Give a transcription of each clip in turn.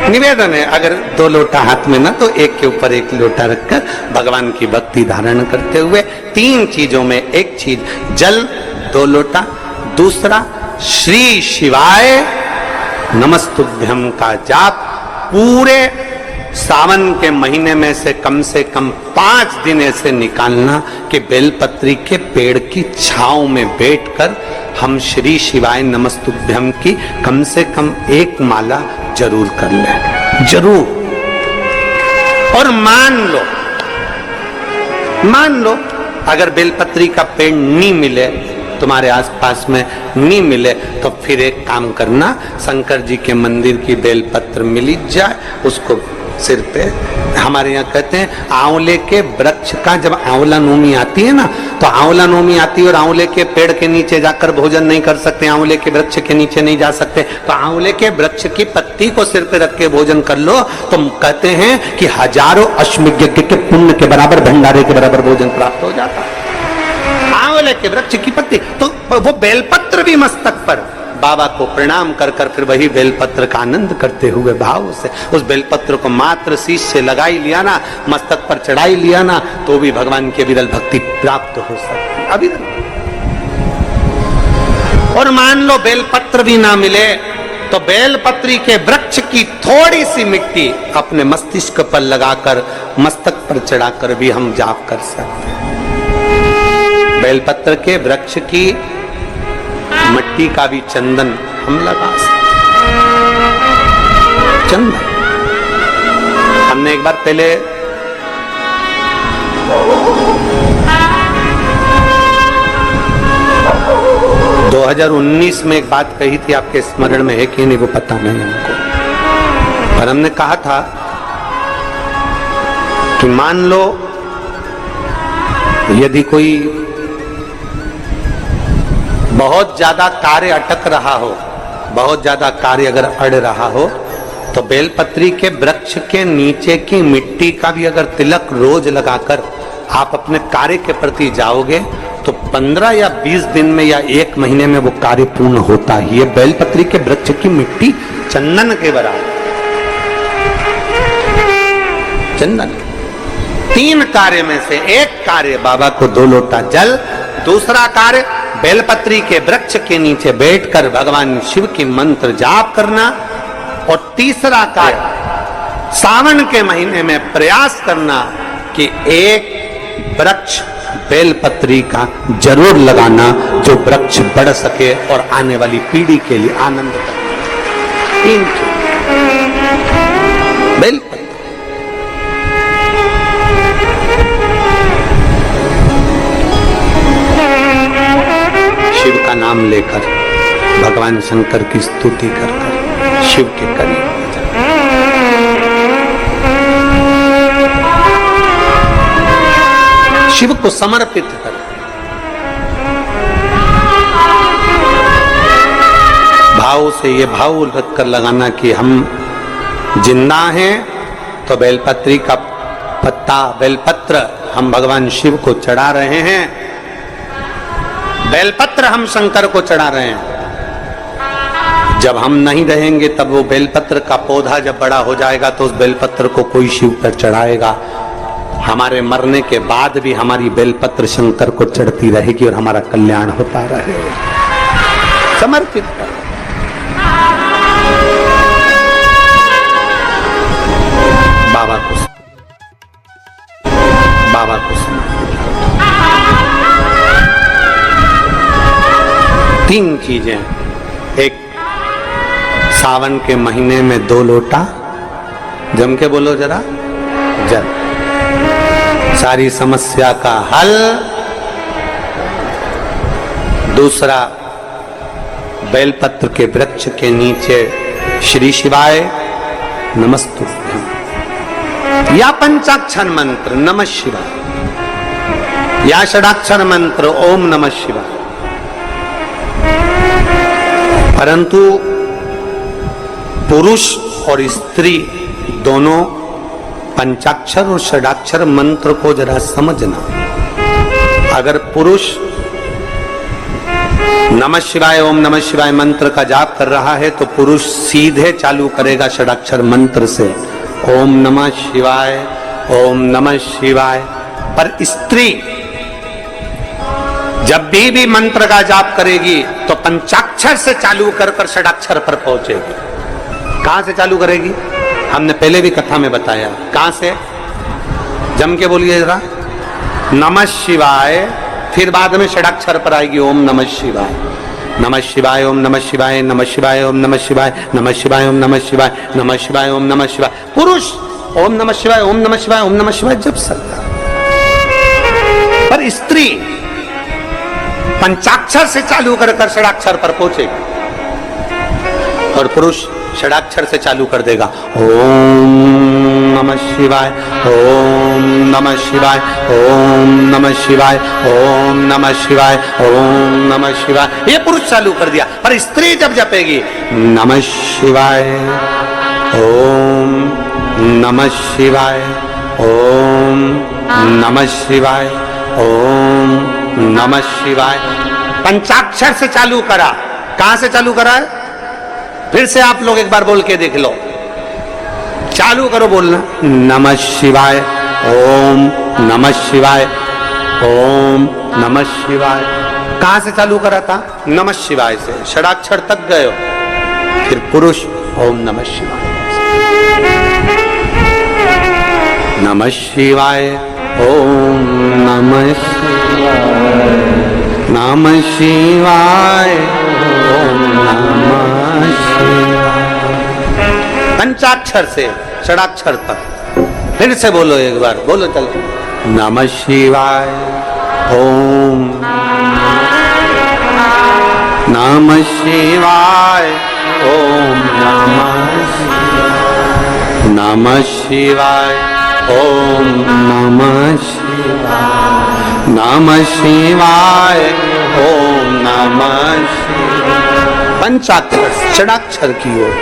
निवेदन है, अगर 2 लोटा हाथ में ना तो एक के ऊपर एक लोटा रखकर भगवान की भक्ति धारण करते हुए 3 चीजों में एक चीज जल 2 लोटा, दूसरा श्री शिवाय नमस्तुभ्यम का जाप पूरे सावन के महीने में से कम 5 दिन ऐसे निकालना कि बेलपत्री के पेड़ की छांव में बैठकर हम श्री शिवाय नमस्तुभ्यम की कम से कम 1 माला जरूर कर लें, जरूर। और मान लो अगर बेलपत्री का पेड़ नहीं मिले, तुम्हारे आसपास में नहीं मिले, तो फिर एक काम करना, शंकर जी के मंदिर की बेलपत्र मिली जाए, उसको सिर पे, हमारे यहाँ कहते हैं आंवले के वृक्ष का जब आंवला नोमी आती है ना, तो आंवला नोमी आती है और आंवले के पेड़ के नीचे जाकर भोजन नहीं कर सकते, आंवले के वृक्ष के नीचे नहीं जा सकते, तो आंवले के वृक्ष की पत्ती को सिर पे रख के भोजन कर लो, तो कहते हैं कि हजारों अश्वमेध यज्ञ के पुण्य के बराबर, भंडारे के बराबर भोजन प्राप्त हो जाता है। आंवले के वृक्ष की पत्ती, तो वो बेलपत्र भी मस्तक पर बाबा को प्रणाम कर कर फिर वही बेलपत्र का आनंद करते हुए भाव से उस बेलपत्र को मात्र शीश से लगाई लिया ना, मस्तक पर चढ़ाई लिया ना, तो भी भगवान की अविरल भक्ति प्राप्त हो सकती है, अविरल। और मान लो बेलपत्र भी ना मिले तो बेलपत्री के वृक्ष की थोड़ी सी मिट्टी अपने मस्तिष्क पर लगाकर, मस्तक पर चढ़ाकर भी हम जाप कर सकते हैं। बेलपत्र के वृक्ष की मिट्टी का भी चंदन हम लगा सकते। चंदन हमने एक बार पहले – 2019 में एक बात कही थी, आपके स्मरण में है कि नहीं वो पता नहीं हमको, पर हमने कहा था कि मान लो यदि कोई बहुत ज्यादा कार्य अटक रहा हो, बहुत ज्यादा कार्य अगर अड़ रहा हो, तो बेलपत्री के वृक्ष के नीचे की मिट्टी का भी अगर तिलक रोज लगाकर आप अपने कार्य के प्रति जाओगे तो 15 या 20 दिन में या 1 महीने में वो कार्य पूर्ण होता ही है। बेलपत्री के वृक्ष की मिट्टी चंदन के बराबर, चंदन। 3 कार्य में से एक कार्य बाबा को 2 लोटा जल, दूसरा कार्य बेलपत्री के वृक्ष के नीचे बैठकर भगवान शिव की मंत्र जाप करना, और तीसरा कार्य सावन के महीने में प्रयास करना कि एक वृक्ष बेलपत्री का जरूर लगाना जो वृक्ष बढ़ सके और आने वाली पीढ़ी के लिए आनंद करे। बेलपत्र शिव का नाम लेकर, भगवान शंकर की स्तुति कर कर शिव के करीब हो जाए। शिव को समर्पित कर, भाव से ये भाव रखकर लगाना कि हम जिंदा हैं तो बेलपत्री का पत्ता, बेलपत्र हम भगवान शिव को चढ़ा रहे हैं, बेलपत्र हम शंकर को चढ़ा रहे हैं। जब हम नहीं रहेंगे तब वो बेलपत्र का पौधा जब बड़ा हो जाएगा तो उस बेलपत्र को कोई शिव पर चढ़ाएगा। हमारे मरने के बाद भी हमारी बेलपत्र शंकर को चढ़ती रहेगी और हमारा कल्याण होता रहेगा। समर्पित कर। बाबा को समर्पित कर। 3 चीजें, एक सावन के महीने में 2 लोटा, जम के बोलो जरा, जल, सारी समस्या का हल। दूसरा, बेलपत्र के वृक्ष के नीचे श्री शिवाय नमस्तुभ्यम या पंचाक्षर मंत्र नमः शिवाय या षडाक्षर मंत्र ओम नमः शिवाय। परंतु पुरुष और स्त्री दोनों पंचाक्षर और षडाक्षर मंत्र को जरा समझना। अगर पुरुष नमः शिवाय ओम नमः शिवाय मंत्र का जाप कर रहा है तो पुरुष सीधे चालू करेगा षडाक्षर मंत्र से ओम नमः शिवाय ओम नमः शिवाय। पर स्त्री जब भी मंत्र का जाप करेगी तो पंचाक्षर से चालू कर कर षडाक्षर पर पहुंचेगी। कहां से चालू करेगी? हमने पहले भी कथा में बताया। कहां से? जम के बोलिए जरा। नमः शिवाय, फिर बाद में षडाक्षर पर आएगी ओम नमः शिवाय। नमः शिवाय ओम नमः शिवाय, नमः शिवाय ओम नमः शिवाय, नमः शिवाय ओम नमः शिवाय, नमः शिवाय ओम नमः शिवाय। पुरुष ओम नमः शिवाय ओम नमः शिवाय ओम नमः शिवाय जप सकता, पर स्त्री पंचाक्षर से चालू कर कर षडाक्षर पर पहुंचेगी और पुरुष षडाक्षर से चालू कर देगा ओम नमः शिवाय ओम नमः शिवाय ओम नमः शिवाय ओम नमः शिवाय ओम नमः शिवाय। ये पुरुष चालू कर दिया, पर स्त्री जब जपेगी नमः शिवाय ओम नमः शिवाय ओम नमः शिवाय ओम नमः शिवाय, पंचाक्षर से चालू करा। कहां से चालू करा है? फिर से आप लोग एक बार बोल के देख लो। चालू करो बोलना नमः शिवाय ओम नमः शिवाय ओम नमः शिवाय। कहां से चालू करा था? नमः शिवाय से, षडाक्षर तक गए हो। फिर पुरुष ओम नमः शिवाय, नमः शिवाय ओम नमः शिवाय, नमः शिवाय ओम नमः शिवाय। पंचाक्षर से षडाक्षर तक। फिर से बोलो एक बार, बोलो चलो। नमः शिवाय ओम नमः शिवाय ओम नमः शिवाय, नमः शिवाय ओम नमः शिवाय, नमः शिवाय ओम नमः शिवाय। पंचाक्षर षडाक्षर की ओर।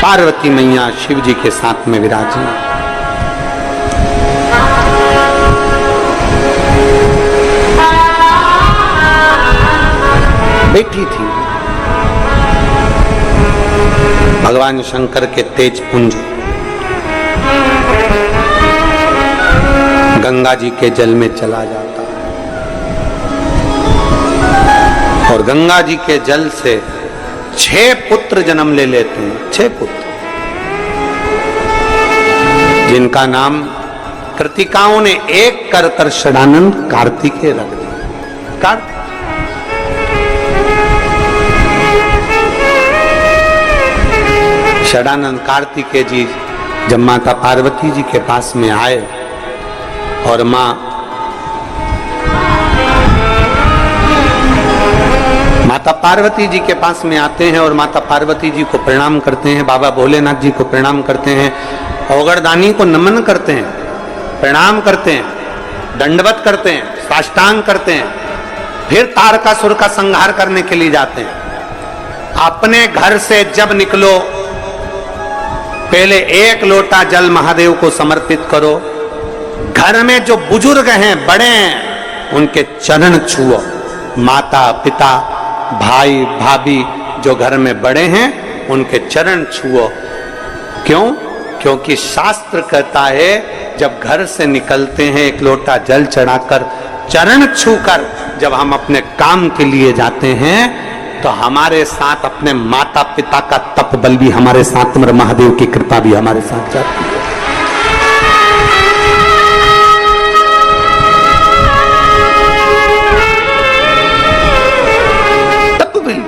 पार्वती मैया शिव जी के साथ में विराजी, बैठी थी। भगवान शंकर के तेज पुंज गंगा जी के जल में चला जाता और गंगा जी के जल से 6 पुत्र जन्म ले लेते हैं। 6 पुत्र जिनका नाम कृतिकाओं ने एक कर कर षडानंद कार्तिकेय रख दिया। षडानंद कार्तिकेय जी जब माता पार्वती जी के पास में आए और माता पार्वती जी के पास में आते हैं और माता पार्वती जी को प्रणाम करते हैं, बाबा भोलेनाथ जी को प्रणाम करते हैं, औगरदानी को नमन करते हैं, प्रणाम करते हैं, दंडवत करते हैं, साष्टांग करते हैं। फिर तारकासुर का संहार करने के लिए जाते हैं। अपने घर से जब निकलो पहले 1 लोटा जल महादेव को समर्पित करो। घर में जो बुजुर्ग हैं, बड़े हैं, उनके चरण छुओ। माता पिता भाई भाभी जो घर में बड़े हैं उनके चरण छुओ। क्यों? क्योंकि शास्त्र कहता है जब घर से निकलते हैं 1 लोटा जल चढ़ाकर, चरण छूकर जब हम अपने काम के लिए जाते हैं तो हमारे साथ अपने माता पिता का तप बल भी हमारे साथ, महादेव की कृपा भी हमारे साथ जाती है। तप बल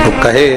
तो कहे